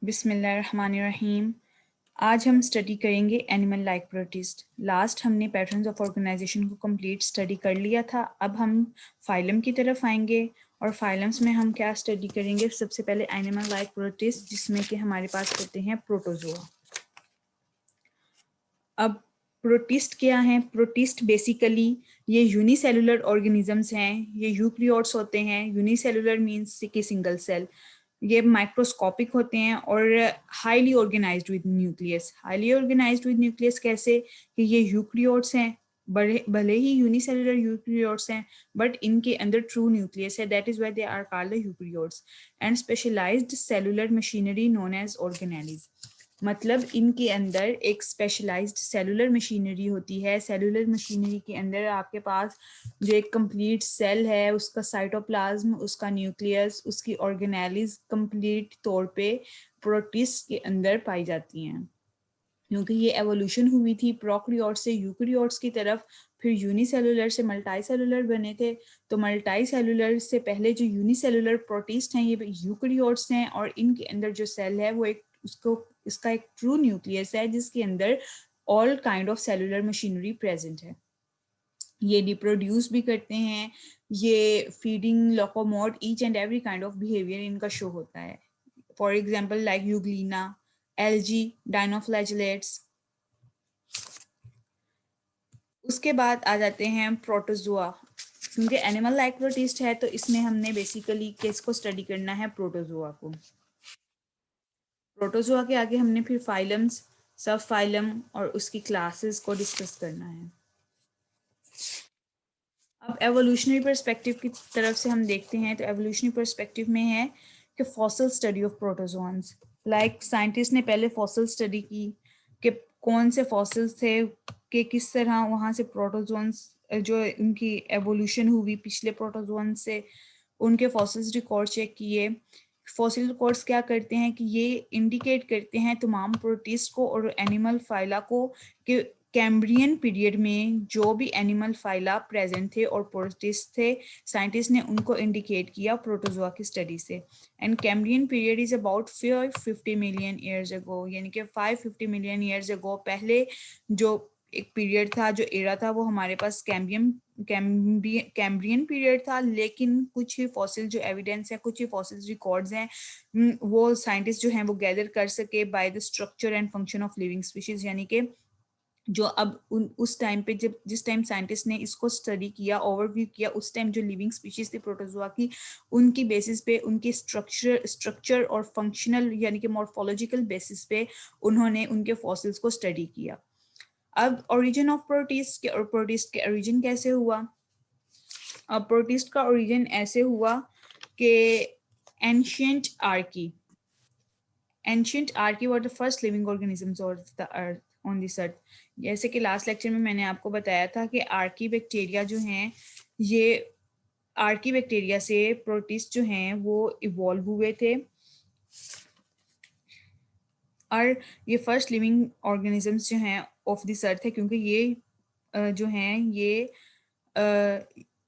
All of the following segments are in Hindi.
बिस्मिल्लाहिर्रहमानिर्रहीम। आज हम स्टडी करेंगे एनिमल लाइक प्रोटिस्ट। लास्ट हमने पैटर्न्स ऑफ ऑर्गेनाइजेशन को कंप्लीट स्टडी कर लिया था। अब हम फाइलम की तरफ आएंगे और फाइलम्स में हम क्या स्टडी करेंगे। सबसे पहले एनिमल लाइक प्रोटिस्ट, जिसमें कि हमारे पास होते हैं प्रोटोजोआ। अब प्रोटिस्ट क्या हैं? प्रोटिस्ट बेसिकली ये यूनिसेलुलर ऑर्गेनिजम्स हैं। ये यूकैरियोट्स होते हैं। यूनिसेलुलर मीन्स कि सिंगल सेल। ये माइक्रोस्कोपिक होते हैं और highly organised with nucleus. Highly organised with nucleus कैसे? कि ये यूकैरियोट्स हैं, बड़े भले ही यूनिसेलुलर यूकैरियोट्स हैं, बट इनके अंदर ट्रू न्यूक्लियस है। That is why they are called the eukaryotes. And specialised cellular machinery known as organelles. मतलब इनके अंदर एक स्पेशलाइज्ड सेलुलर मशीनरी होती है। सेलुलर मशीनरी के अंदर आपके पास जो एक कंप्लीट सेल है, उसका साइटोप्लाज्म, उसका न्यूक्लियस, उसकी ऑर्गेनेलिज कंप्लीट तौर पे प्रोटिस्ट के अंदर पाई जाती हैं। क्योंकि ये एवोल्यूशन हुई थी प्रोकैरियोट्स से यूकैरियोट्स की तरफ, फिर यूनिसेलुलर से मल्टीसेलुलर बने थे। तो मल्टीसेलुलर से पहले जो यूनिसेलुलर प्रोटिस्ट हैं ये यूकैरियोट्स हैं, और इनके अंदर जो सेल है वो एक उसको इसका एक ट्रू न्यूक्लियस है जिसके अंदर all kind of cellular machinery present है। ये रिप्रोड्यूस भी करते हैं, ये feeding, locomote, each and every kind of behaviour इनका शो होता है। For example like Euglena, algae, dinoflagellates. उसके बाद आ जाते हैं प्रोटोजोआ। क्योंकि एनिमल लाइक प्रोटिस्ट है तो इसमें हमने बेसिकली किसको स्टडी करना है? प्रोटोजोआ को। प्रोटोजोआ के आगे हमने फिर फाइलम्स, सब फाइलम और उसकी क्लासेस को डिस्कस करना है। अब एवोल्यूशनरी पर्सपेक्टिव की तरफ से हम देखते हैं तो एवोल्यूशनरी पर्सपेक्टिव में है कि fossil study of protozoans. Like scientist ने पहले फॉसिल स्टडी की कि कौन से फॉसिल्स थे, कि किस तरह वहाँ से प्रोटोजोन्स जो उनकी एवोल्यूशन हुई पिछले प्रोटोजोन से, उनके फॉसिल्स रिकॉर्ड चेक किए। फॉसिल रिकॉर्ड्स क्या करते हैं कि ये इंडिकेट करते हैं तमाम प्रोटिस्ट को और एनिमल फाइला को कि कैम्ब्रियन पीरियड में जो भी एनिमल फाइला प्रेजेंट थे और प्रोटिस्ट थे, साइंटिस्ट ने उनको इंडिकेट किया प्रोटोजोआ की स्टडी से। And Cambrian period is about 550 million years ago, यानी कि 550 मिलियन ईयर्स अगो पहले जो एक पीरियड था, जो एरा था, वो हमारे पास कैम्ब्रियन पीरियड था। लेकिन कुछ ही फॉसिल जो एविडेंस है, कुछ ही फॉसिल रिकॉर्ड्स हैं, वो साइंटिस्ट जो हैं वो गैदर कर सके by the structure and function of living species. यानी कि जो अब उस टाइम पे जब जिस टाइम साइंटिस्ट ने इसको स्टडी किया, ओवरव्यू किया, उस टाइम जो लिविंग स्पीशीज थी प्रोटोजोआ की, उनकी बेसिस पे, उनके स्ट्रक्चर और फंक्शनल यानी कि मॉर्फोलॉजिकल बेसिस पे उन्होंने उनके फॉसिल्स को स्टडी किया। अब ओरिजिन ऑफ प्रोटिस्ट और प्रोटिस्ट के ओरिजिन कैसे हुआ? अब प्रोटिस्ट का ओरिजिन ऐसे हुआ कि ancient Archie were the first living organisms of the earth on this earth. जैसे कि लास्ट लेक्चर में मैंने आपको बताया था कि आर्की बैक्टीरिया जो हैं, ये आर्की बैक्टीरिया से प्रोटिस्ट जो हैं वो इवॉल्व हुए थे, और ये फर्स्ट लिविंग ऑर्गेनिजम्स जो हैं ऑफ दिस अर्थ है। क्योंकि ये जो हैं ये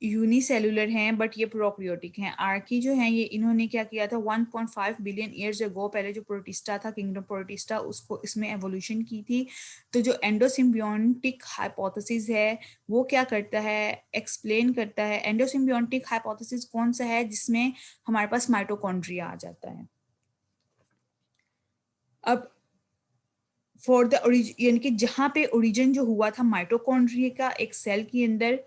यूनिसेलुलर हैं बट ये प्रोकैरियोटिक हैं। आर्की जो हैं ये इन्होंने क्या किया था, 1.5 बिलियन ईयर्स अगो पहले जो प्रोटिस्टा था, किंगडम प्रोटिस्टा, उसको इसमें एवोल्यूशन की थी। तो जो एंडोसिम्बियोटिक हाइपोथेसिस है वो क्या करता है, एक्सप्लेन करता है। एंडोसिम्बियोटिक हाइपोथेसिस कौन सा है? जिसमें हमारे पास माइटोकॉन्ड्रिया आ जाता है। अब फॉर द ओरिजिन, यानी कि जहाँ पे ओरिजिन जो हुआ था माइटोकॉन्ड्रिया का एक सेल के अंदर,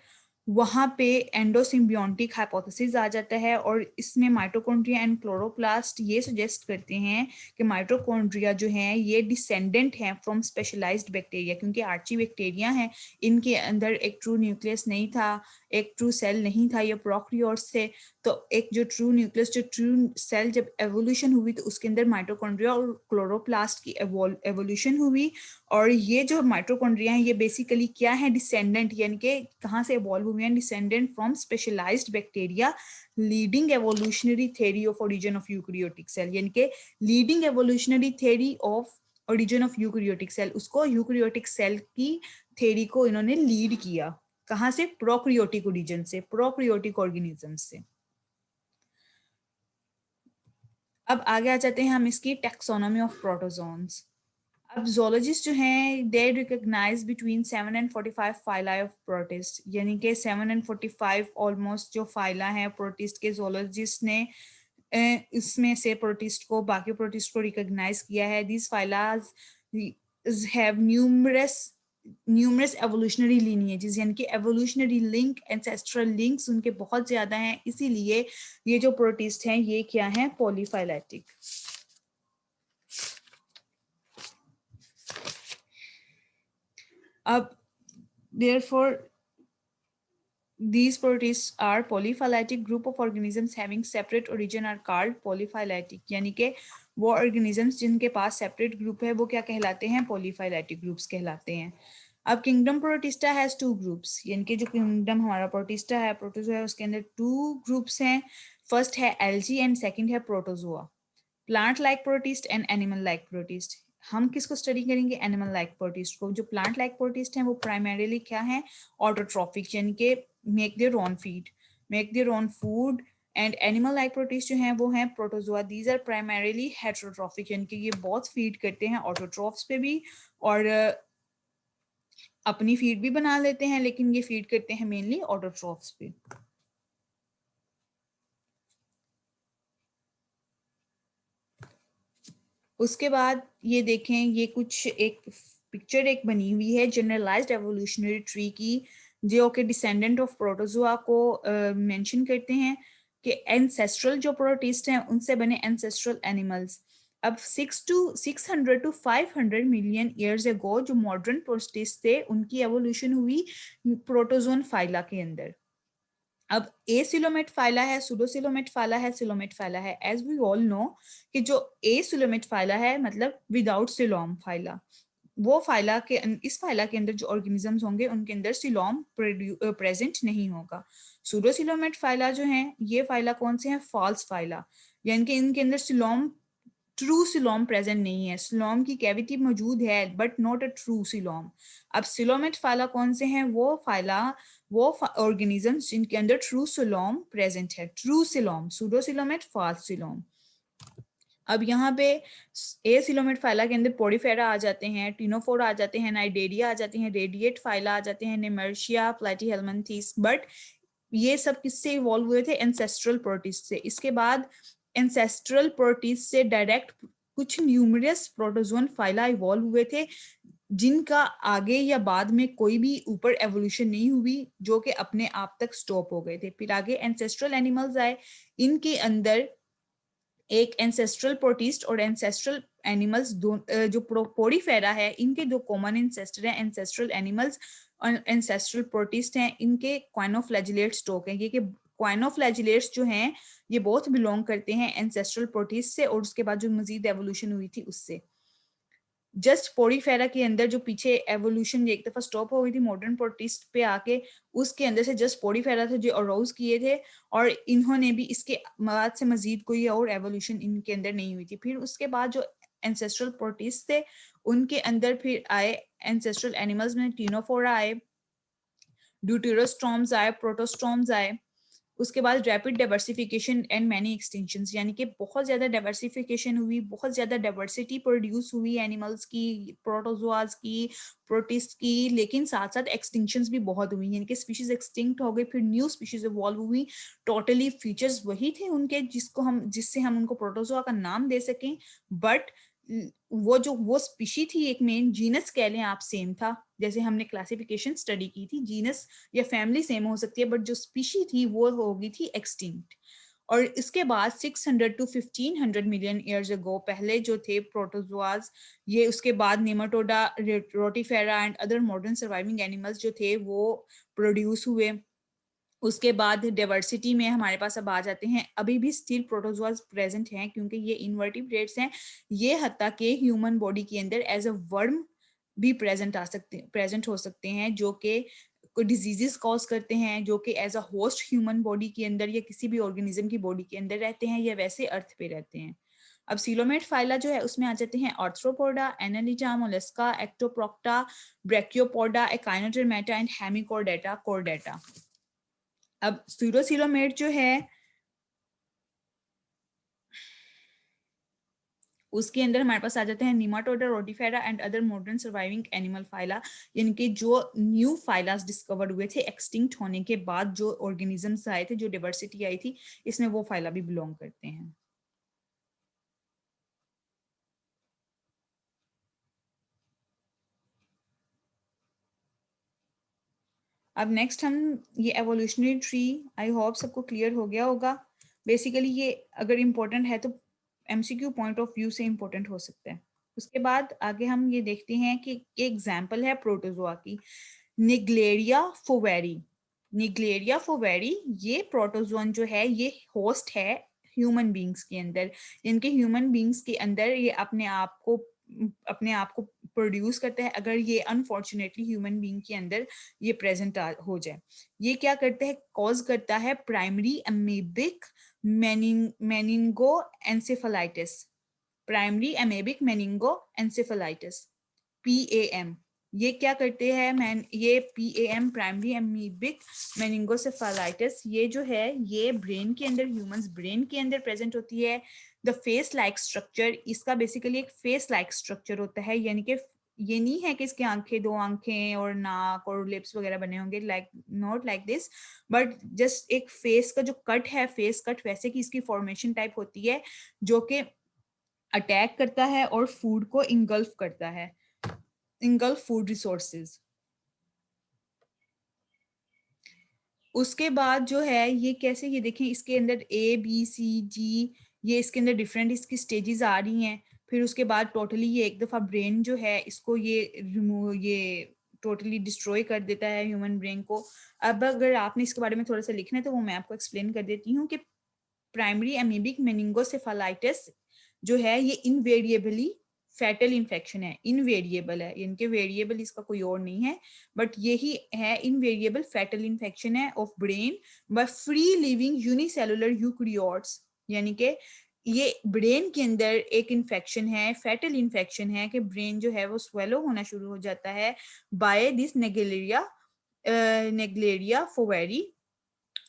वहाँ पे एंडोसिम्बियोटिक हाइपोथेसिस आ जाता है। और इसमें माइटोकॉन्ड्रिया एंड क्लोरोप्लास्ट ये सजेस्ट करते हैं कि माइटोकॉन्ड्रिया जो हैं ये डिसेंडेंट हैं फ्रॉम स्पेशलाइज्ड बैक्टीरिया। क्योंकि आर्ची बैक्टीरिया हैं, इनके अंदर एक ट्रू न्यूक्लियस नहीं था, एक ट्रू सेल नहीं था, ये प्रोकैरियोट्स थे। तो एक जो ट्रू न्यूक्लियस, जो ट्रू सेल जब एवोल्यूशन हुई तो उसके अंदर माइटोकॉन्ड्रिया और क्लोरोप्लास्ट की एवोल्यूशन हुई। और ये जो माइटोकॉन्ड्रिया हैं ये बेसिकली क्या है, डिसेंडेंट, यानी कि कहाँ से इवॉल्व हुए हैं, descendant from specialised bacteria, leading evolutionary theory of origin of eukaryotic cell. यानी कि leading evolutionary theory of origin of eukaryotic cell, उसको यूकैरियोटिक सेल की थ्योरी को इन्होंने लीड किया। कहाँ से? प्रोकैरियोटिक ओरिजिन से, प्रोकैरियोटिक ऑर्गेनिज्म से। अब आगे आ जाते हैं हम इसकी टैक्सोनॉमी ऑफ प्रोटोजोन्स। अब zoologists जो हैं they recognize between 7 and 45 phyla of protists, यानी कि 7 and 45 ऑलमोस्ट जो फाइला हैं प्रोटिस्ट के zoologist ने इसमें से प्रोटिस्ट को बाकी प्रोटिस्ट को रिकॉग्नाइज किया है। these phylas have numerous evolutionary lineages, यानी कि evolutionary link ancestral links उनके बहुत ज्यादा हैं, इसीलिए ये जो प्रोटिस्ट हैं ये क्या हैं, पॉलीफाइलेटिक। अब therefore these protists are polyphyletic group of organisms having separate origin are called polyphyletic, यानी कि वो organisms जिनके पास separate group है वो क्या कहलाते हैं, polyphyletic groups कहलाते हैं। अब kingdom protista has two groups, यानी कि जो kingdom हमारा protista है protozoa है उसके अंदर two groups हैं। first है algae and second है protozoa। Plant like protist and animal like protist. हम किसको स्टडी करेंगे, एनिमल लाइक प्रोटिस्ट को। जो प्लांट लाइक प्रोटिस्ट हैं वो प्राइमरीली क्या है, ऑटोट्रॉफिक, यानी कि make their own feed, make their own food. And animal like protist जो हैं वो हैं protozoa, these are primarily heterotrophic, यानी कि ये बहुत फीड करते हैं ऑटोट्रॉफ्स पे भी और अपनी फीड भी बना लेते हैं, लेकिन ये फीड करते हैं मेनली ऑटोट्रॉफ्स पे। उसके बाद ये देखें, ये कुछ एक पिक्चर एक बनी हुई है जनरलाइज्ड एवोल्यूशनरी ट्री की, जो कि डिसेंडेंट ऑफ प्रोटोजोआ को मेंशन करते हैं कि एंसेस्ट्रल जो प्रोटिस्ट हैं उनसे बने एंसेस्ट्रल एनिमल्स। अब 600 to 500 मिलियन ईयर्स अगो जो मॉडर्न प्रोटिस्ट थे उनकी एवोल्यूशन हुई प्रोटोजोन फाइला के अंदर। अब एसिलोमेट फाइला है, सुडोसिलोमेट फाइला है, सिलोमेट फाइला है। एज वी ऑल नो कि जो एसिलोमेट फाइला है मतलब विदाउट सिलोम फाइला, वो फाइला के इस फाइला के अंदर जो ऑर्गेनिजम्स होंगे उनके अंदर सिलोम प्रेजेंट नहीं होगा। सुडोसिलोमेट फाइला जो हैं ये फाइला कौन से हैं, फॉल्स फाइला, यानी कि इनके अंदर सिलोम ट्रू सिलोम प्रेजेंट नहीं है। सिलोम की कैविटी मौजूद है but not a true coelom. अब सिलोमेट फाइला कौन से हैं, वो फाइला वो ऑर्गेनिजम्स जिनके अंदर ट्रू सिलोम प्रेजेंट है, true coelom, pseudocoelomate, false coelom. अब यहाँ पे ए सिलोमेट फाइला के अंदर पोडीफेरा आ जाते हैं, टिनोफोरा आ जाते हैं, नाइडेरिया आ जाते हैं, रेडिएट फाइला आ जाते हैं, नेमर्शिया, प्लेटीहेल्मिन्थीस। बट ये सब किससे इवॉल्व हुए थे, एंसेस्ट्रल प्रोटिस्ट से। इसके बाद एंसेस्ट्रल प्रोटिस्ट से डायरेक्ट कुछ न्यूमरस प्रोटोजोन फाइला इवॉल्व हुए थे, जिनका आगे या बाद में कोई भी ऊपर एवोल्यूशन नहीं हुई, जो कि अपने आप तक स्टॉप हो गए थे। फिर आगे एंसेस्ट्रल एनिमल्स आए, इनके अंदर एक एंसेस्ट्रल प्रोटिस्ट और एंसेस्ट्रल एनिमल्स जो पोडीफेरा है इनके दो कॉमन एंसेस्टर हैं, एंसेस्ट्रल एनिमल्स और एंसेस्ट्रल प्रोटिस्ट हैं। इनके क्वाइनोफ्लैजिलेट स्टॉक हैं, ये कि क्वाइनोफ्लैजिलेट्स जो हैं ये बहुत बिलोंग करते हैं एंसेस्ट्रल प्रोटिस्ट से और उसके बाद जो मजीद एवोल्यूशन हुई थी उससे। जस्ट पोडीफेरा के अंदर जो पीछे एवोल्यूशन एक दफा स्टॉप हो गई थी मॉडर्न प्रोटिस्ट पे आके, उसके अंदर से जस्ट पोडीफेरा थे जो अराउज किए थे और इन्होंने भी इसके बाद से मजीद कोई और एवोल्यूशन इनके अंदर नहीं हुई थी। फिर उसके बाद जो एंसेस्ट्रल प्रोटिस्ट थे उनके अंदर फिर आए एंसेस्ट्रल एनिमल्स में टीनोफोरा आए, ड्यूटेरोस्टॉर्म्स आए, प्रोटोस्टॉर्म्स आए। उसके बाद rapid diversification and many extinctions, यानी कि बहुत ज़्यादा डाइवर्सिफिकेशन हुई, बहुत ज़्यादा डाइवर्सिटी प्रोड्यूस हुई एनिमल्स की, प्रोटोजोआज की, प्रोटिस्ट की, लेकिन साथ साथ एक्सटिंक्शंस भी बहुत हुई, यानी कि स्पीशीज एक्सटिंक्ट हो गई, फिर न्यू स्पीशीज इवॉल्व हुई। टोटली फीचर्स वही थे उनके जिससे हम उनको प्रोटोजोआ का नाम दे सकें, बट वो स्पीशी थी, एक मेन जीनस कह लें आप, सेम था। जैसे हमने क्लासिफिकेशन स्टडी की थी, जीनस या फैमिली सेम हो सकती है बट जो स्पीशी थी वो हो गई थी एक्सटिंक्ट। और इसके बाद 600 to 1500 मिलियन ईयर्स अगो पहले जो थे प्रोटोजोआज, ये उसके बाद nematoda, rotifera and other modern surviving animals जो थे वो प्रोड्यूस हुए। उसके बाद डाइवर्सिटी में हमारे पास अब आ जाते हैं, अभी भी स्टिल प्रोटोजोआज प्रेजेंट हैं क्योंकि ये इनवर्टिब्रेट्स हैं, ये हत्ता के ह्यूमन बॉडी के अंदर एज अ वर्म भी प्रेजेंट हो सकते हैं, जो कि कोई डिजीजेस कॉज करते हैं, जो कि as a host human body के अंदर या किसी भी ऑर्गेनिज्म की बॉडी के अंदर रहते हैं या वैसे अर्थ पे रहते हैं। अब सीलोमेट फाइला जो है उसमें आ जाते हैं arthropoda, annelida, mollusca, ectoprocta, brachiopoda, echinodermata and hemichordata, chordata. अब स्यूडोसिलोमेट जो है उसके अंदर हमारे पास आ जाते हैं nematoda, rotifera and other modern surviving animal phyla, यानी जो न्यू फाइलास डिस्कवर्ड हुए थे एक्सटिंक्ट होने के बाद, जो ऑर्गेनिजम्स आए थे, जो डाइवर्सिटी आई थी, इसमें वो फाइला भी बिलोंग करते हैं। अब नेक्स्ट हम ये एवोल्यूशनरी ट्री, आई होप सबको क्लियर हो गया होगा। बेसिकली ये अगर इम्पोर्टेंट है तो एमसीक्यू पॉइंट ऑफ व्यू से इम्पोर्टेंट हो सकता है। उसके बाद आगे हम ये देखते हैं कि एग्जाम्पल है प्रोटोजोआ की, निग्लेरिया फोवेरी। निग्लेरिया फोवेरी ये प्रोटोजोन जो है ये होस्ट है ह्यूमन बींग्स के अंदर। इनके ह्यूमन बींग्स के अंदर ये अपने आप को प्रोड्यूस करता है अगर ये अनफॉर्चुनेटली ह्यूमन बींग के अंदर ये प्रेजेंट हो जाए। ये क्या करता है, कॉज करता है primary amoebic meningoencephalitis. Primary amoebic meningoencephalitis, PAM। ये क्या करते हैं, ये PAM प्राइमरी अमीबिक मेनिंगोसेफेलाइटिस, ये जो है ये ब्रेन के अंदर, ह्यूमंस ब्रेन के अंदर प्रेजेंट होती है। द फेस लाइक स्ट्रक्चर, इसका बेसिकली एक फेस लाइक स्ट्रक्चर होता है, यानी कि ये नहीं है कि इसकी आंखें, दो आंखें और नाक और लिप्स वगैरह बने होंगे, like not like this, but just एक फेस का जो कट है, फेस कट वैसे की इसकी फॉर्मेशन टाइप होती है, जो कि अटैक करता है और फूड को इंगल्फ करता है, इंगल्फ फूड रिसोर्सेज। उसके बाद जो है ये कैसे, ये देखें इसके अंदर ABCG, ये इसके अंदर डिफरेंट इसकी स्टेजेस आ रही हैं। फिर उसके बाद टोटली ये एक दफा ब्रेन जो है इसको ये रिमूव, ये टोटली डिस्ट्रॉय कर देता है ह्यूमन ब्रेन को। अब अगर आपने इसके बारे में थोड़ा सा लिखना है तो वो मैं आपको एक्सप्लेन कर देती हूँ कि प्राइमरी अमीबिक मेनिंगोसेफेलाइटिस जो है ये इनवेरिएबली फैटल इन्फेक्शन है, इनवेरिएबल है, इनके वेरिएबल इसका कोई और नहीं है, बट यही है, इनवेरिएबल फैटल इन्फेक्शन है of brain by free living unicellular eukaryotes. यानी कि ये ब्रेन के अंदर एक इन्फेक्शन है, फैटल इन्फेक्शन है कि ब्रेन जो है वो स्वेलो होना शुरू हो जाता है बाय दिस नेगलेरिया, नेगलेरिया फोवेरी।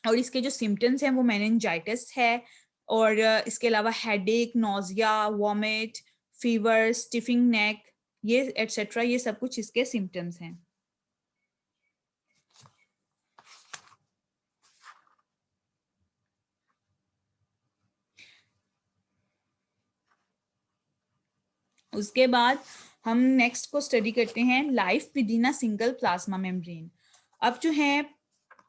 और इसके जो सिम्टम्स हैं वो मेनिंजाइटिस है, और इसके अलावा हेडेक, नोजिया, वॉमिट, फीवर, स्टिफिंग नेक, ये एटसेट्रा, ये सब कुछ इसके सिम्टम्स हैं। उसके बाद हम नेक्स्ट को स्टडी करते हैं life within a single plasma membrane. अब जो है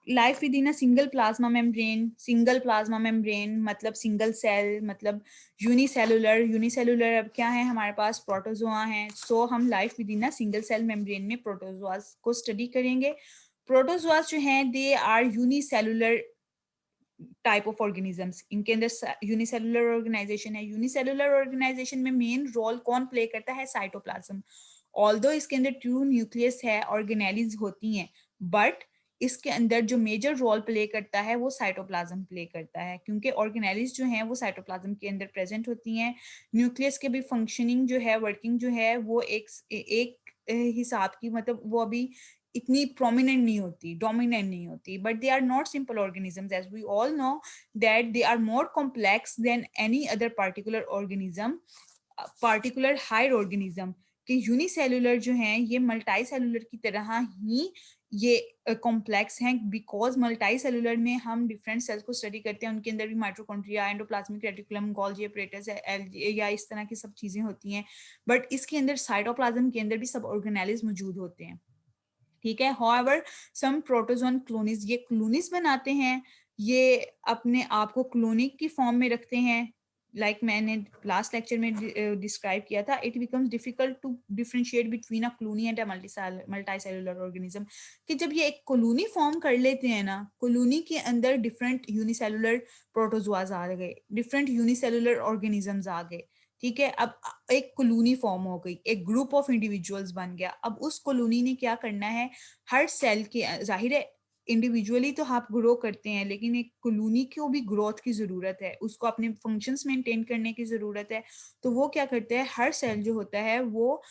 life within a single plasma membrane, single plasma membrane मतलब सिंगल सेल, मतलब यूनिसेलुलर, यूनिसेलुलर अब क्या है हमारे पास, प्रोटोजोआ है। सो हम life within a single cell membrane में प्रोटोजोआस को स्टडी करेंगे। प्रोटोजोआस जो हैं they are unicellular type of organisms, इनके अंदर यूनिसेलुलर ऑर्गेनाइजेशन है। यूनिसेलुलर ऑर्गेनाइजेशन में मेन रोल कौन प्ले करता है, साइटोप्लाज्म। ऑल्दो इसके अंदर ट्रू न्यूक्लियस है, ऑर्गेनेलिज होती हैं, बट इसके अंदर जो मेजर रोल प्ले करता है वो साइटोप्लाज्म प्ले करता है, क्योंकि ऑर्गेनेलिज जो हैं वो साइटोप्लाज्म के अंदर प्रेजेंट होती हैं। न्यूक्लियस के भी फंक्शनिंग जो है, वर्किंग जो है वो एक हिसाब की, मतलब वो अभी इतनी प्रोमिनेंट नहीं होती, डोमिनेंट नहीं होती, but they are not simple organisms, as we all know that they are more complex than any other particular organism, particular higher organism. कि यूनिसेलुलर जो हैं ये मल्टी सेलुलर की तरह ही ये कॉम्प्लेक्स हैं, बिकॉज मल्टी सेलुलर में हम डिफरेंट सेल्स को स्टडी करते हैं, उनके अंदर भी mitochondria, endoplasmic reticulum, Golgi apparatus, या इस तरह की सब चीजें होती हैं, बट इसके अंदर साइटोप्लाज्म के अंदर भी सब ऑर्गेनेलिज मौजूद होते हैं। ठीक है, हाउएवर सम प्रोटोजोन क्लोनिस, ये क्लोनिस बनाते हैं, ये अपने आप को क्लोनिक की फॉर्म में रखते हैं। लाइक मैंने लास्ट लेक्चर में डिस्क्राइब किया था, it becomes difficult to differentiate between a colony and a multicellular organism. कि जब ये एक कॉलोनी फॉर्म कर लेते हैं ना, कॉलोनी के अंदर डिफरेंट यूनिसेलुलर प्रोटोजोआज आ गए, डिफरेंट यूनिसेलुलर ऑर्गेनिजम्स आ गए। ठीक है, अब एक कॉलोनी फॉर्म हो गई, एक ग्रुप ऑफ इंडिविजुअल्स बन गया। अब उस कॉलोनी ने क्या करना है, हर सेल के, जाहिर है इंडिविजुअली तो आप ग्रो करते हैं, लेकिन एक कॉलोनी को भी ग्रोथ की जरूरत है, उसको अपने फंक्शंस मेंटेन करने की जरूरत है। तो वो क्या करता है, हर सेल जो होता है वो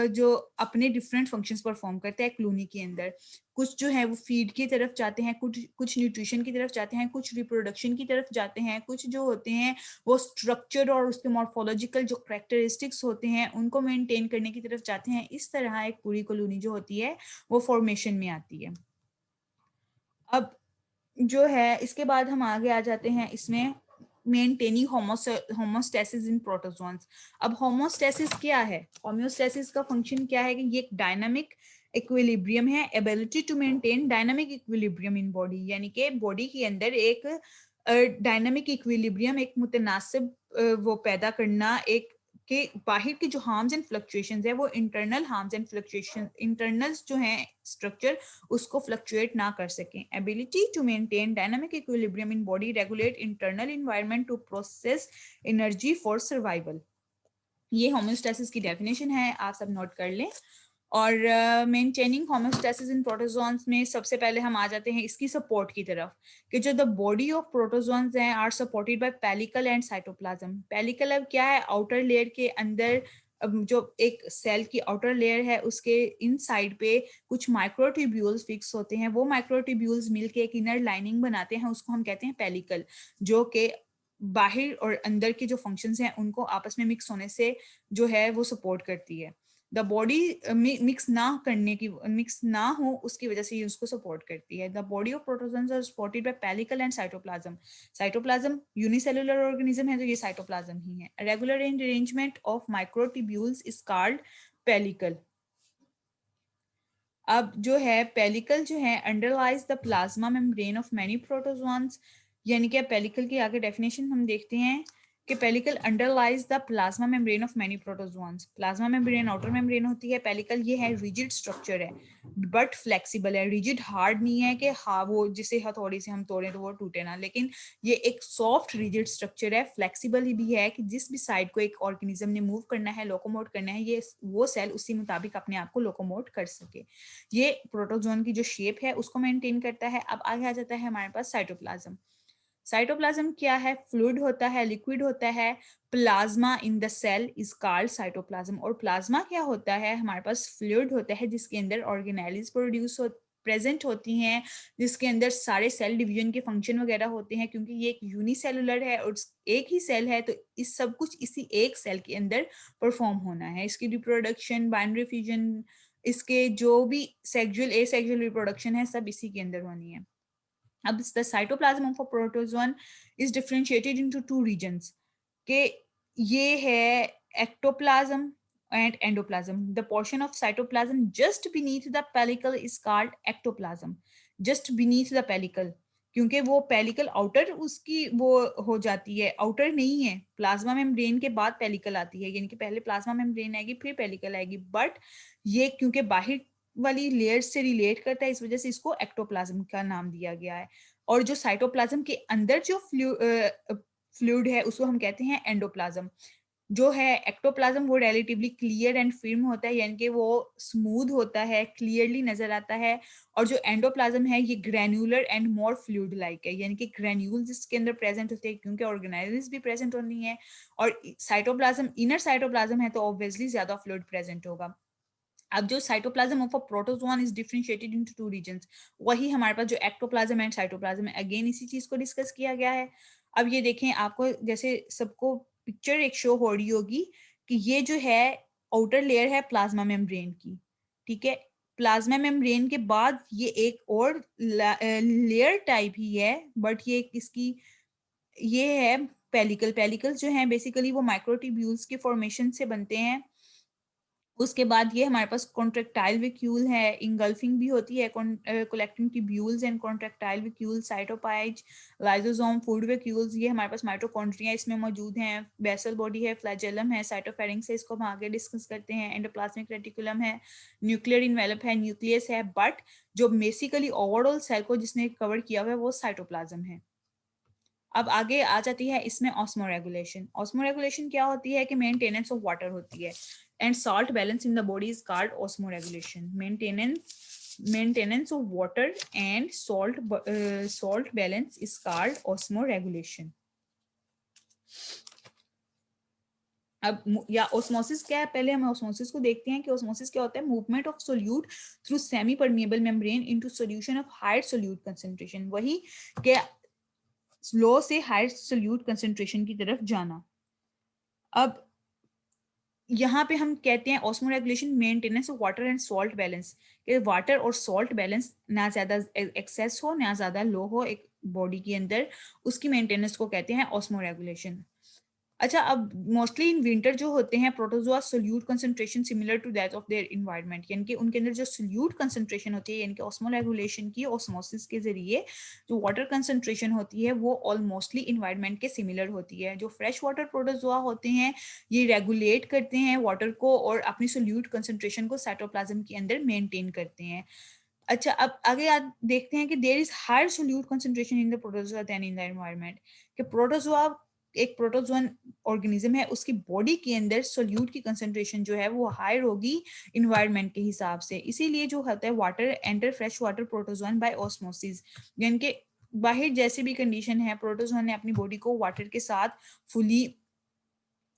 जो अपने डिफरेंट फंक्शंस परफॉर्म करते हैं कॉलोनी के अंदर। कुछ जो है वो फीड की तरफ जाते हैं, कुछ न्यूट्रिशन की तरफ जाते हैं, कुछ रिप्रोडक्शन की तरफ जाते हैं, कुछ जो होते हैं वो स्ट्रक्चर और उसके मॉर्फोलॉजिकल जो करेक्टरिस्टिक्स होते हैं उनको मेंटेन करने की तरफ जाते हैं। इस तरह एक पूरी कॉलोनी जो होती है वो फॉर्मेशन में आती है। अब जो है इसके बाद हम आगे आ जाते हैं इसमें मेंटेनिंग होमोस्टेसिस इन प्रोटोजोन्स। अब होमोस्टेसिस क्या है? होमोस्टेसिस का फंक्शन क्या है कि ये एक डायनामिक इक्विलिब्रियम है, ability to maintain dynamic equilibrium in body, यानी कि बॉडी के अंदर एक डायनामिक इक्विलिब्रियम, एक मुतनासिब वो पैदा करना, एक कि बाहर की जो हार्म्स एंड फ्लक्चुएशंस है वो internal harms and fluctuation, internals जो हैं स्ट्रक्चर उसको फ्लक्चुएट ना कर सकें। Ability to maintain dynamic equilibrium in body, regulate internal environment to process energy for survival. ये होमोस्टेसिस की डेफिनेशन है, आप सब नोट कर लें। और मेंटेनिंग होमोस्टेसिस इन प्रोटोजोन्स में सबसे पहले हम आ जाते हैं इसकी सपोर्ट की तरफ, कि जो द बॉडी ऑफ प्रोटोजोन्स हैं are supported by pellicle and cytoplasm. Pellicle अब क्या है? आउटर लेयर के अंदर जो एक सेल की आउटर लेयर है उसके इनसाइड पे कुछ माइक्रोट्यूब्यूल्स फिक्स होते हैं। वो माइक्रोट्यूब्यूल्स मिलके एक इनर लाइनिंग बनाते हैं, उसको हम कहते हैं पेलिकल, जो कि बाहर और अंदर के जो फंक्शंस हैं उनको आपस में मिक्स होने से जो है वो सपोर्ट करती है। द बॉडी मिक्स ना हो उसकी वजह से ये उसको सपोर्ट करती है। The body of protozoans are supported by pellicle and cytoplasm. Cytoplasm unicellular organism है तो ये साइटोप्लाज्म ही है। Regular arrangement of microtubules is called pellicle. अब जो है पेलिकल जो है underlies the plasma membrane of many protozoans, यानी कि पेलिकल की आगे डेफिनेशन हम देखते हैं कि pellicle underlies the plasma membrane of many protozoans. Plasma membrane outer membrane होती है, पेलिकल ये है रिजिड स्ट्रक्चर है बट फ्लेक्सिबल है। रिजिड हार्ड नहीं है कि हाँ वो जिसे हथौड़ी से हम तोड़े तो वो टूटे ना, लेकिन ये एक सॉफ्ट रिजिड स्ट्रक्चर है। फ्लेक्सिबल भी है कि जिस भी साइड को एक ऑर्गेनिज्म ने मूव करना है, लोकोमोट करना है, ये वो सेल उसी मुताबिक अपने आप को लोकोमोट कर सके। ये प्रोटोजोन की जो शेप है उसको मेंटेन करता है। अब आगे आ जाता है हमारे पास साइटोप्लाज्म। साइटोप्लाज्म क्या है? फ्लूइड होता है, लिक्विड होता है। Plasma in the cell is called cytoplasm. और प्लाज्मा क्या होता है? हमारे पास फ्लूइड होता है जिसके अंदर ऑर्गेनेलिज प्रेजेंट होती हैं, जिसके अंदर सारे सेल डिवीजन के फंक्शन वगैरह होते हैं। क्योंकि ये एक यूनिसेलुलर है और एक ही सेल है तो इस सब कुछ इसी एक सेल के अंदर परफॉर्म होना है। इसकी रिप्रोडक्शन, बाइनरी फ्यूजन, इसके जो भी सेक्सुअल एसेक्सुअल रिप्रोडक्शन है सब इसी के अंदर होनी है। अब the cytoplasm of a protozoan is differentiated into two regions, के ये है ectoplasm and endoplasm. The portion of cytoplasm just beneath the pellicle is called ectoplasm. Just beneath the pellicle, क्योंकि वो पेलिकल आउटर उसकी वो हो जाती है, आउटर नहीं है। प्लाज्मा मेम्ब्रेन के बाद पेलिकल आती है, यानी कि पहले प्लाज्मा मेम्ब्रेन आएगी फिर पेलिकल आएगी, बट ये क्योंकि बाहर वाली लेयर से रिलेट करता है इस वजह से इसको एक्टोप्लाज्म का नाम दिया गया है। और जो साइटोप्लाज्म के अंदर जो फ्लूइड है उसको हम कहते हैं एंडोप्लाज्म। जो है एक्टोप्लाज्म वो रिलेटिवली क्लियर एंड फिल्म होता है, यानी कि वो स्मूथ होता है, क्लियरली नजर आता है। और जो एंडोप्लाज्म है ये granular and more fluid like है, यानी कि ग्रैन्यूल्स इसके अंदर प्रेजेंट होते हैं क्योंकि ऑर्गेनाइल्स भी प्रेजेंट होनी है। और साइटोप्लाज्म इनर साइटोप्लाज्म है तो ऑब्वियसली ज्यादा फ्लूइड प्रेजेंट होगा। अब जो cytoplasm of a protozoan is differentiated into two reasons, वही हमारे पास जो एक्टोप्लाज्म एंड साइटोप्लाज्म है, अगेन इसी चीज को डिस्कस किया गया है। अब ये देखें, आपको जैसे सबको पिक्चर एक शो हो रही होगी कि ये जो है आउटर लेयर है प्लाज्मा मेम्ब्रेन की, ठीक है। प्लाज्मा मेम्ब्रेन के बाद ये एक और लेयर टाइप ही है, बट ये किसकी, ये है पेलिकल। पेलिकल्स जो हैं बेसिकली वो माइक्रोट्यूब्यूल्स के फॉर्मेशन से बनते हैं। उसके बाद ये हमारे पास कॉन्ट्रेक्टाइल वैक्यूल है, इंगल्फिंग भी होती है collecting tubules and contractile vacuole, cytopyge, lysosome, food vacuoles, ये हमारे पास माइटोकॉन्ड्रिया इसमें मौजूद हैं। बेसल बॉडी है, फ्लैजेलम है, साइटोफेरिंक्स है, इसको हम आगे डिस्कस करते हैं। एंडोप्लाज्मिक रेटिकुलम है, न्यूक्लियर इन्वेलप है, न्यूक्लियस है, बट जो बेसिकली ओवरऑल सेल को जिसने कवर किया हुआ है वो साइटोप्लाज्म है। अब आगे आ जाती है इसमें ऑस्मोरेगुलेशन। ऑस्मोरेगुलेशन क्या होती है कि मेंटेनेंस ऑफ वाटर होती है and salt balance in the body is called osmoregulation. Maintenance of water and salt balance is called osmoregulation. अब या ऑस्मोसिस क्या है, पहले हम ऑस्मोसिस को देखते हैं कि ऑस्मोसिस क्या होता है। Movement of solute through semi permeable membrane into solution of higher solute concentration, वही के लो से हायर सोल्यूट कंसंट्रेशन की तरफ जाना। अब यहाँ पे हम कहते हैं osmoregulation maintenance of water and salt balance, कि वाटर और सॉल्ट बैलेंस ना ज्यादा एक्सेस हो ना ज्यादा लो हो एक बॉडी के अंदर, उसकी मेंटेनेंस को कहते हैं ऑस्मोरेगुलेशन। अच्छा, अब मोस्टली इन विंटर जो होते हैं protozoa solute concentration similar to that of their environment, यानी कि उनके अंदर जो सोल्यूट कंसंट्रेशन होती है, यानी कि ऑस्मोरेगुलेशन की ऑस्मोसिस के जरिए जो वाटर कंसंट्रेशन होती है वो ऑलमोस्टली इन्वायरमेंट के सिमिलर होती है। जो फ्रेश वाटर प्रोटोजोआ होते हैं ये रेगुलेट करते हैं वाटर को और अपनी सोल्यूट कंसंट्रेशन को साइटोप्लाज्म के अंदर मेंटेन करते हैं। अच्छा, अब आगे आप देखते हैं कि there is higher solute concentration in the protozoa than in the environment, कि प्रोटोजोआ एक प्रोटोजोन ऑर्गेनिज्म है, उसकी बॉडी के अंदर सोल्यूट की कंसंट्रेशन जो है वो हायर होगी इन्वायरमेंट के हिसाब से। इसीलिए जो होता है water enter fresh water protozoan by osmosis, यानी कि बाहर जैसे भी कंडीशन है प्रोटोजोन ने अपनी बॉडी को वाटर के साथ फुली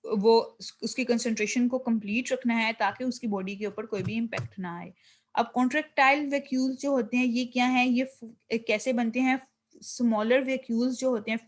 वो उसकी कंसंट्रेशन को कंप्लीट रखना है ताकि उसकी बॉडी के ऊपर कोई भी इम्पेक्ट ना आए। अब कॉन्ट्रेक्टाइल वैक्यूल्स जो होते हैं ये क्या है, ये कैसे बनते हैं। स्मॉलर वैक्यूल्स जो होते हैं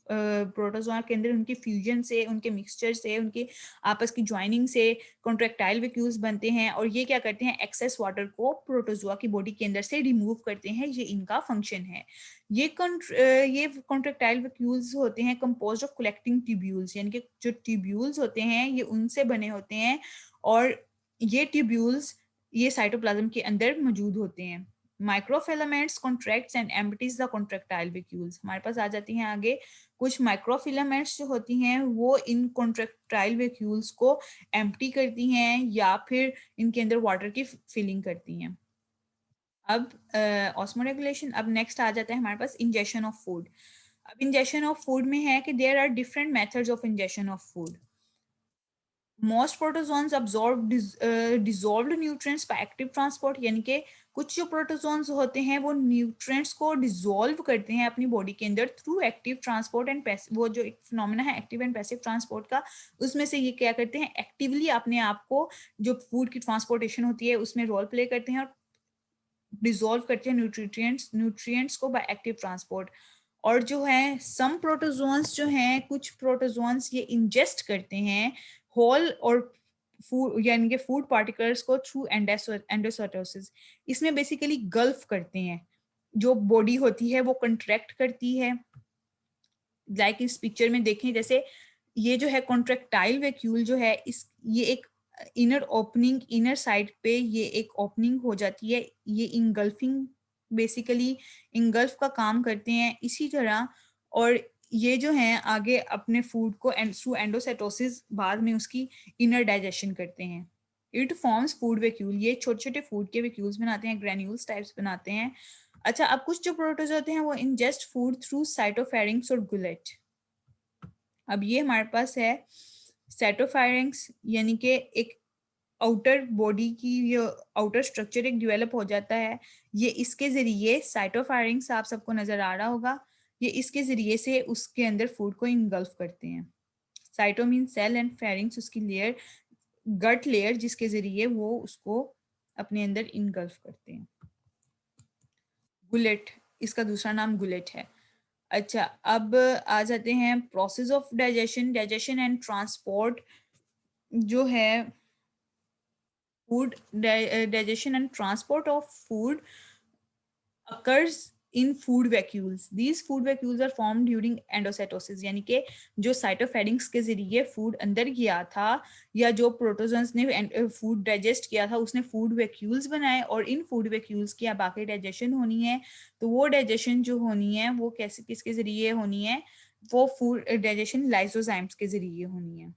प्रोटोजोआ के अंदर, उनके फ्यूजन से, उनके मिक्सचर से, उनके आपस की ज्वाइनिंग से कॉन्ट्रेक्टाइल वैक्यूल्स बनते हैं और ये क्या करते हैं, एक्सेस वाटर को प्रोटोजोआ की बॉडी के अंदर से रिमूव करते हैं, ये इनका फंक्शन है। ये कॉन्ट्रेक्टाइल वैक्यूल्स होते हैं कंपोज्ड ऑफ कलेक्टिंग ट्यूब्यूल्स, यानी कि जो ट्यूब्यूल्स होते हैं ये उनसे बने होते हैं और ये ट्यूब्यूल्स ये साइटोप्लाज्म के अंदर मौजूद होते हैं। Microfilaments contracts and empties the contractile vacuoles, हमारे पास आ जाती हैं आगे कुछ माइक्रोफिलामेंट्स जो होती हैं वो इन कॉन्ट्रेक्टाइल वैक्यूल्स को एम्प्टी करती हैं या फिर इनके अंदर वाटर की फिलिंग करती हैं। अब ऑस्मोरेगुलेशन, अब नेक्स्ट आ जाता है हमारे पास इंजेक्शन ऑफ फूड। अब इंजेक्शन ऑफ फूड में है कि there are different methods of injection of food. Most protozoans absorb dissolved nutrients by active transport, यानी कि कुछ जो प्रोटोजोन्स होते हैं वो न्यूट्रिएंट्स को डिजॉल्व करते हैं अपनी बॉडी के अंदर थ्रू एक्टिव ट्रांसपोर्ट एंड वो जो एक फिनोमेना है एक्टिव एंड पैसिव ट्रांसपोर्ट का, उसमें से ये क्या करते हैं, एक्टिवली अपने आप को जो फूड की ट्रांसपोर्टेशन होती है उसमें रोल प्ले करते हैं और डिजोल्व करते हैं न्यूट्रिएंट्स को बाय एक्टिव ट्रांसपोर्ट। और जो है सम प्रोटोजोन्स जो हैं, कुछ प्रोटोजोन्स ये इंजेस्ट करते हैं होल और फूड यानी कि फूड पार्टिकल्स को थ्रू एंडोसाइटोसिस। इसमें बेसिकली गल्फ करते हैं, जो बॉडी होती है वो कंट्रैक्ट करती है। लाइक इस पिक्चर में देखें, जैसे ये जो है कॉन्ट्रेक्टाइल वैक्यूल जो है इस ये एक इनर ओपनिंग, इनर साइड पे ये एक ओपनिंग हो जाती है, ये इंगल्फिंग बेसिकली इंगल्फ का काम करते हैं इसी तरह। और ये जो है आगे अपने फूड को थ्रू एंडोसाइटोसिस बाद में उसकी इनर डाइजेशन करते हैं। इट फॉर्म्स फूड वैक्यूल, ये छोटे छोटे फूड के वैक्यूल्स बनाते हैं, ग्रेन्यूल्स टाइप्स बनाते हैं। अच्छा, अब कुछ जो प्रोटोज होते हैं वो इंजेस्ट फूड थ्रू साइटोफेरिंक्स और गुलेट। अब ये हमारे पास है साइटोफेरिंक्स, यानी कि एक आउटर बॉडी की ये आउटर स्ट्रक्चर एक डेवलप हो जाता है, ये इसके जरिए साइटोफेरिंक्स आप सबको नजर आ रहा होगा, ये इसके जरिए से उसके अंदर फूड को इंगल्फ करते हैं। Cyto mean cell and pharynx उसकी लेयर, गट लेयर, जिसके जरिए वो उसको अपने अंदर इंगल्फ करते हैं। गुलेट, इसका दूसरा नाम गुलेट है। अच्छा, अब आ जाते हैं process of digestion, digestion and transport जो है food digestion and transport of food occurs in food vacuoles. These food vacuoles are formed during endocytosis, यानी कि जो साइटोफेरिंक्स के जरिए फूड अंदर गया था या जो प्रोटोजोन्स ने फूड डाइजेस्ट किया था उसने फूड वैक्यूल्स बनाए और इन फूड वैक्यूल्स की अब आके डाइजेशन होनी है। तो वो डाइजेशन जो होनी है वो कैसे किसके जरिए होनी है, वो फूड डाइजेशन लाइसोजाइम्स के जरिए होनी है।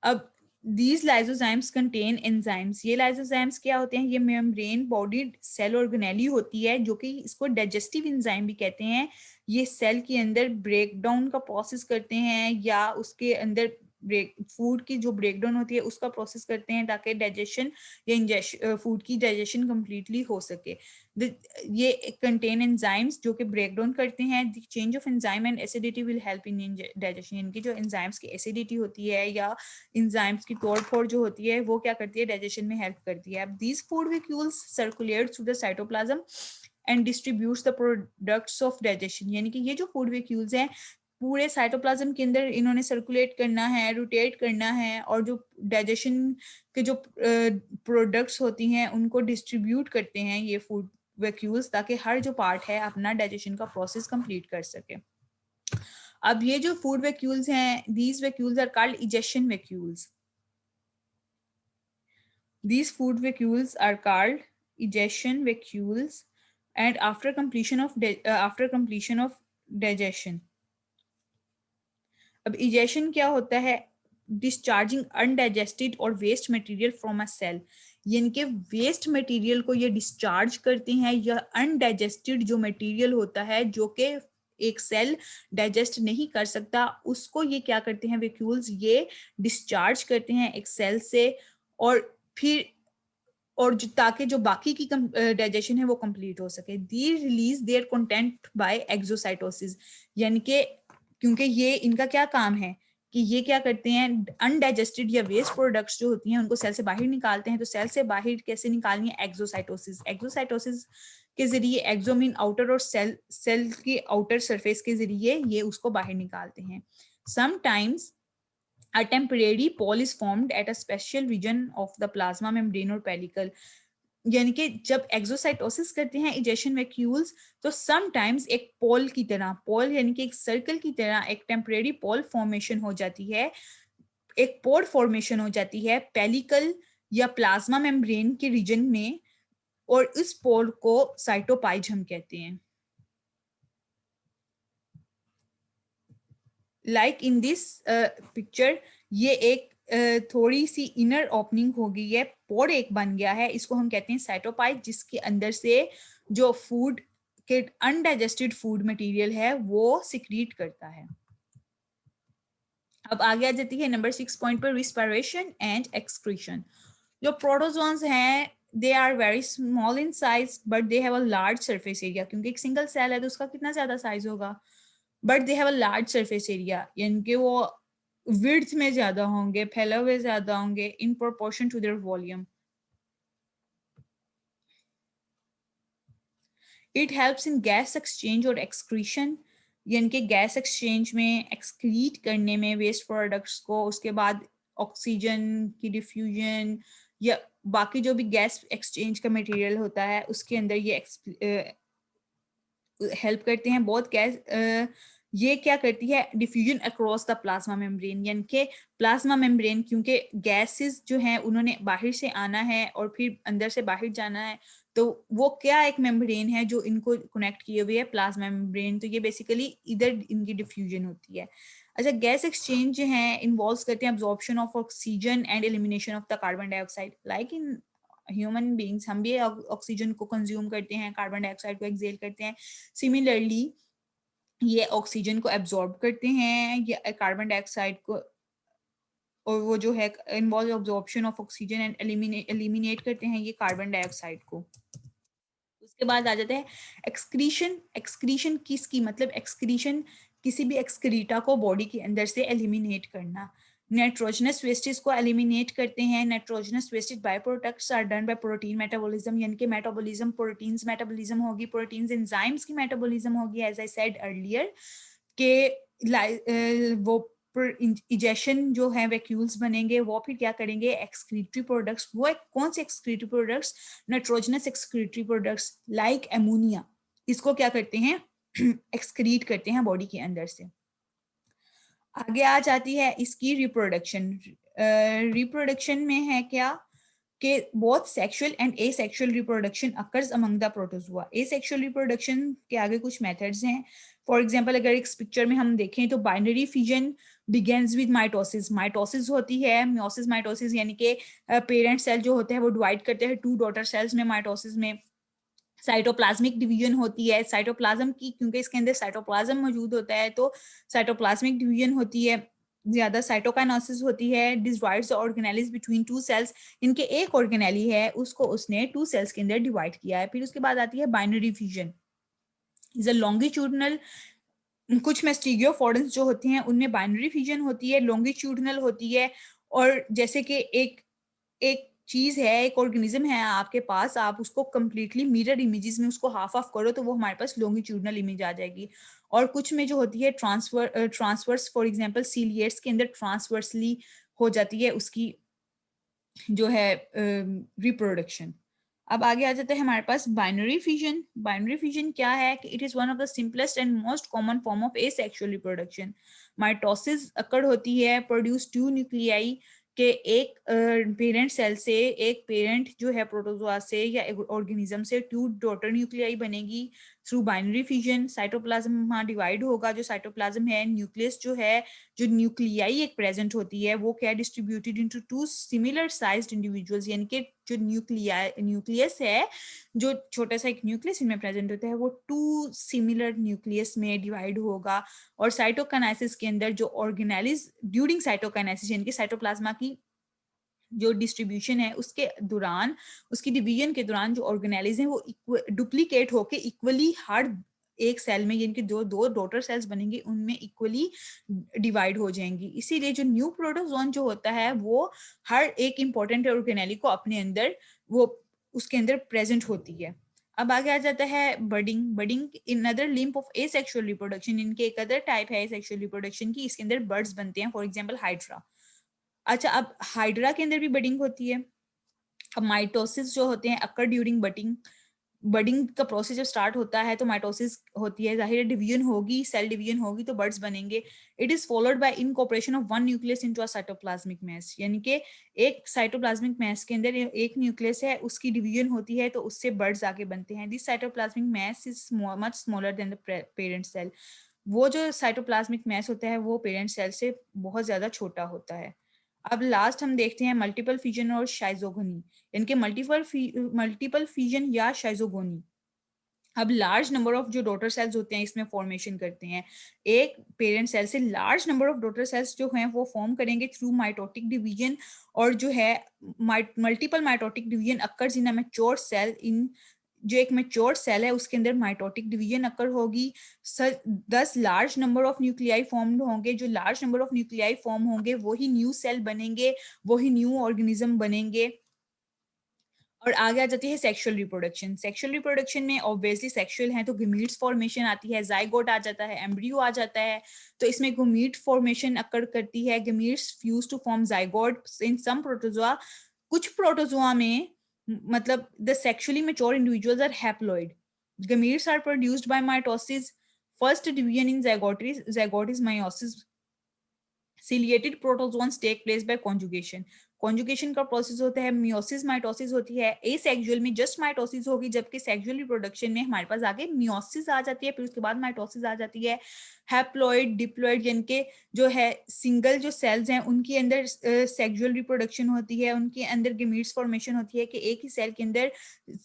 अब these lysozymes contain enzymes, ये lysozymes क्या होते हैं, ये मेम्ब्रेन बॉडीड सेल ऑर्गेनेली होती है जो कि इसको डाइजेस्टिव एंजाइम भी कहते हैं। ये सेल के अंदर ब्रेक डाउन का प्रोसेस करते हैं या उसके अंदर फूड की जो ब्रेकडाउन होती है उसका प्रोसेस करते हैं ताकि डाइजेशन या फूड की डाइजेशन कंप्लीटली हो सके। ये कंटेन एंजाइम्स जो कि ब्रेक डाउन करते हैं। The change of enzyme and acidity will help in digestion, यानी कि जो एंजाइम्स की एसिडिटी होती है या एंजाइम्स की तोड़ फोड़ जो होती है वो क्या करती है, डाइजेशन में हेल्प करती है। अब these food vacuoles circulate through the cytoplasm and distributes the products of digestion, यानी कि ये जो फूड वेक्यूल्स हैं पूरे साइटोप्लाज्म के अंदर इन्होंने सर्कुलेट करना है, रोटेट करना है, और जो डाइजेशन के जो प्रोडक्ट्स होती हैं उनको डिस्ट्रीब्यूट करते हैं ये फूड वैक्यूल्स, ताकि हर जो पार्ट है अपना डाइजेशन का प्रोसेस कंप्लीट कर सके। अब ये जो फूड वैक्यूल्स हैं, these vacuoles are called ingestion vacuoles. These food vacuoles are called ejection vacuoles, and after completion of digestion. अब ejection क्या होता है? Discharging undigested और waste material from a cell, यानी कि वेस्ट मटेरियल को ये डिस्चार्ज करते हैं, या अनडाइजेस्टेड जो मटेरियल होता है जो कि एक सेल डाइजेस्ट नहीं कर सकता उसको ये क्या करते हैं वैक्यूल्स, ये डिस्चार्ज करते हैं एक सेल से, और फिर ताकि जो बाकी की डाइजेशन है वो कंप्लीट हो सके। They release their content by exocytosis, यानी कि क्योंकि ये इनका क्या काम है कि ये क्या करते हैं, अनडाइजेस्टेड या वेस्ट प्रोडक्ट्स जो होती हैं उनको सेल से बाहर निकालते हैं। तो सेल से बाहर कैसे निकालनी है? एक्सोसाइटोसिस। एक्सोसाइटोसिस के जरिए, एक्सो मीन आउटर, और सेल की आउटर सरफेस के जरिए ये उसको बाहर निकालते हैं। Sometimes a temporary pole is formed at a special region of the plasma membrane or pellicle, यानी कि जब एक्सोसाइटोसिस करते हैं इजेशन वैक्यूल्स तो समटाइम्स एक पोल की तरह, पोल यानी कि एक सर्कल की तरह एक टेम्परेरी पोल फॉर्मेशन हो जाती है, एक पोर फॉर्मेशन हो जाती है पेलिकल या प्लाज्मा मेम्ब्रेन के रीजन में, और इस पोल को साइटोपाइज हम कहते हैं। लाइक इन दिस पिक्चर, ये एक थोड़ी सी इनर ओपनिंग हो गई है, पोर एक बन गया है, इसको हम कहते हैं साइटोपाइज, जिसके अंदर से जो फूड के अनडाइजेस्टेड फूड मटेरियल है वो सिक्रीट करता है। अब आगे आ जाती है नंबर 6 पॉइंट पर, रिस्पिरेशन एंड एक्सक्रीशन। जो प्रोटोजोन्स हैं they are very small in size but they have a large surface area, क्योंकि एक सिंगल सेल है तो उसका कितना ज्यादा साइज होगा, but they have a large surface area, यानी कि वो विड्थ में ज्यादा होंगे, फैले हुए ज्यादा होंगे in proportion to their volume. It helps in gas exchange और एक्सक्रीशन, यानी कि गैस एक्सचेंज में, एक्सक्रीट करने में वेस्ट प्रोडक्ट्स को, उसके बाद ऑक्सीजन की डिफ्यूजन या बाकी जो भी गैस एक्सचेंज का मटेरियल होता है उसके अंदर ये हेल्प करते हैं बहुत। गैस ये क्या करती है, diffusion across the plasma membrane, यानी कि प्लाज्मा मेम्ब्रेन, क्योंकि गैसेस जो हैं उन्होंने बाहर से आना है और फिर अंदर से बाहर जाना है, तो वो क्या एक मेम्ब्रेन है जो इनको कनेक्ट किए हुए है, प्लाज्मा मेम्ब्रेन। तो ये बेसिकली इधर इनकी डिफ्यूजन होती है। अच्छा, गैस एक्सचेंज जो है इन्वॉल्व करते हैं absorption of oxygen and elimination of the carbon dioxide. Like in human beings, हम भी ऑक्सीजन को कंज्यूम करते हैं, कार्बन डाइऑक्साइड को एक्सेल करते हैं। सिमिलरली ये ऑक्सीजन को एब्जॉर्ब करते हैं या कार्बन डाइऑक्साइड को, और वो जो है involve absorption of oxygen and eliminate करते हैं ये कार्बन डाइऑक्साइड को। उसके बाद आ जाते हैं एक्सक्रीशन। एक्सक्रीशन किसकी, मतलब एक्सक्रीशन किसी भी एक्सक्रीटा को बॉडी के अंदर से एलिमिनेट करना। नाइट्रोजनस वेस्टेज को एलिमिनेट करते हैं। Nitrogenous wastage by products are done by protein metabolism, यानी कि मेटाबॉलिज्म, प्रोटीन्स मेटाबॉलिज्म होगी, प्रोटीन्स एंजाइम्स की मेटाबॉलिज्म होगी, एज आई सेड अर्लियर के वो इजेशन जो है वैक्यूल्स बनेंगे, वो फिर क्या करेंगे, एक्सक्रीटरी प्रोडक्ट्स। वो कौन से excretory products, nitrogenous excretory products like ammonia, इसको क्या करते हैं, एक्सक्रीट करते हैं बॉडी के अंदर से। आगे आ जाती है इसकी रिप्रोडक्शन। रिप्रोडक्शन में है क्या कि both sexual and asexual reproduction occurs among the protozoa. Asexual reproduction के आगे कुछ मेथड्स हैं। फॉर एग्जांपल अगर इस पिक्चर में हम देखें तो binary fission begins with mitosis. Mitosis होती है, मियोसिस माइटोसिस, यानी कि पेरेंट सेल जो होते हैं वो डिवाइड करते हैं 2 डॉटर सेल्स में। माइटोसिस में साइटोप्लाज्मिक डिवीजन होती है, साइटोप्लाज्म की, क्योंकि इसके अंदर साइटोप्लाज्म मौजूद होता है तो साइटोप्लाज्मिक डिवीजन होती है। ज्यादा साइटोकाइनेसिस होती है, divides the organelles between two cells. इनके एक ऑर्गेनेली है उसको उसने टू सेल्स के अंदर डिवाइड किया है। फिर उसके बाद आती है binary fusion, is a longitudinal. कुछ मैस्टीगियोफोर्ड्स जो होते हैं उनमें बाइनरी फ्यूजन होती है, लॉन्गिट्यूडनल होती है। और जैसे कि एक एक चीज है, एक ऑर्गेनिज्म है आपके पास, आप उसको कंप्लीटली मिरर इमेजेस में उसको हाफ ऑफ करो तो वो हमारे पास लॉन्गिट्यूडनल इमेज आ जाएगी। और कुछ में जो होती है ट्रांसवर्स, फॉर एग्जांपल सीलिएट्स के अंदर ट्रांसवर्सली हो जाती है उसकी जो है रिप्रोडक्शन। अब आगे आ जाता है हमारे पास बाइनरी फिजन। बाइनरी फिजन क्या है कि it is one of the simplest and most common form of asexual reproduction. Mitosis occur होती है, प्रोड्यूस टू न्यूक्लियाई के एक पेरेंट सेल से, एक पेरेंट जो है प्रोटोजोआ से या ऑर्गेनिज्म से टू डॉटर न्यूक्लियाई बनेगी थ्रू बाइनरी फिजन। साइटोप्लाज्म वहाँ डिवाइड होगा, जो साइटोप्लाज्म है, न्यूक्लियस जो है, जो न्यूक्लियाई एक प्रेजेंट होती है वो क्या distributed into two similar sized individuals, यानी कि जो न्यूक्लियस है, जो छोटा सा एक न्यूक्लियस इनमें प्रेजेंट होता है वो टू सिमिलर न्यूक्लियस में डिवाइड होगा। और साइटोकाइनेसिस के अंदर जो ऑर्गेनेलिज ड्यूरिंग साइटोकाइनेसिस यानी कि साइटोप्लाज्मा की जो डिस्ट्रीब्यूशन है उसके दौरान, उसकी डिवीजन के दौरान जो ऑर्गेनेलिज हैं वो डुप्लीकेट होके इक्वली हर एक सेल में, यानी कि दो दो डॉटर सेल्स बनेंगे उनमें इक्वली डिवाइड हो जाएंगी। इसीलिए जो न्यू प्रोटोजोन जो होता है वो हर एक इंपॉर्टेंट ऑर्गेनेली को अपने अंदर वो उसके अंदर प्रेजेंट होती है। अब आगे आ जाता है budding. Budding in other limp of asexual reproduction, इनके एक अदर टाइप है एसेक्सुअल रिप्रोडक्शन की, इसके अंदर बर्ड्स बनते हैं, फॉर एग्जांपल हाइड्रा। अच्छा, अब हाइड्रा के अंदर भी बडिंग होती है। अब माइटोसिस जो होते हैं अकर ड्यूरिंग बडिंग। बडिंग का प्रोसेस जब स्टार्ट होता है तो माइटोसिस होती है, जाहिर है डिवीजन होगी, सेल डिवीजन होगी तो बर्ड्स बनेंगे। It is followed by incorporation of one nucleus into a cytoplasmic mass, यानी कि एक साइटोप्लाज्मिक मैस के अंदर एक न्यूक्लियस है, उसकी डिवीजन होती है तो उससे बर्ड्स आगे बनते हैं। This cytoplasmic mass is much smaller than the parent cell. वो जो साइटोप्लाज्मिक मैस होता है वो पेरेंट सेल से बहुत ज्यादा छोटा होता है। अब लास्ट हम देखते हैं मल्टीपल फिजन और शाइजोगोनी, इनके मल्टीपल फिजन या शाइजोगोनी। अब लार्ज नंबर ऑफ जो डॉटर सेल्स होते हैं इसमें फॉर्मेशन करते हैं। एक पेरेंट सेल से large number of daughter cells जो हैं वो फॉर्म करेंगे थ्रू माइटोटिक डिवीजन। और जो है multiple mitotic division occurs in a mature cell. इन जो एक मैच्योर सेल है उसके अंदर माइटोटिक डिवीजन अकर होगी। 10 large number of nuclei formed होंगे, जो large number of nuclei form होंगे वही न्यू सेल बनेंगे, वही न्यू ऑर्गेनिज्म बनेंगे। और आगे आ जाती है सेक्सुअल रिप्रोडक्शन। सेक्सुअल रिप्रोडक्शन में ऑब्वियसली सेक्सुअल है तो गमीट्स फॉर्मेशन आती है, जाइगोट आ जाता है, एम्ब्रियो आ जाता है। तो इसमें गमीट फॉर्मेशन अकर करती है, gametes fuse to form zygote in some protozoa. कुछ प्रोटोजोआ में मतलब the sexually mature individuals are haploid. Gametes are produced by mitosis. First division in zygote is meiosis. Ciliated protozoans take place by conjugation. Conjugation का प्रोसेस होता है, मियोसिस माइटोसिस होती है। एसेक्सुअल में जस्ट माइटोसिस होगी, जबकि सेक्सुअल रिप्रोडक्शन में हमारे पास आगे मियोसिस आ जाती है, फिर उसके बाद माइटोसिस आ जाती है। हैप्लॉइड, डिप्लॉइड यानी कि जो है सिंगल जो सेल्स हैं उनके अंदर सेक्सुअल रिप्रोडक्शन होती है, उनके अंदर गेमीट्स फॉर्मेशन होती है कि एक ही सेल के अंदर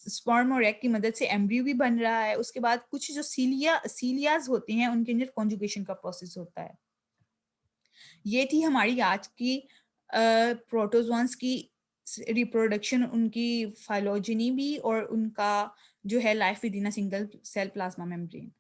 स्पर्म और एग की मदद से एम्ब्रियो भी बन रहा है। उसके बाद कुछ जो सीलियाज होते हैं उनके अंदर कॉन्जुगेशन का प्रोसेस होता है। ये थी हमारी आज की प्रोटोजोन्स की रिप्रोडक्शन, उनकी फाइलोजेनी भी और उनका जो है life within a single cell plasma membrane.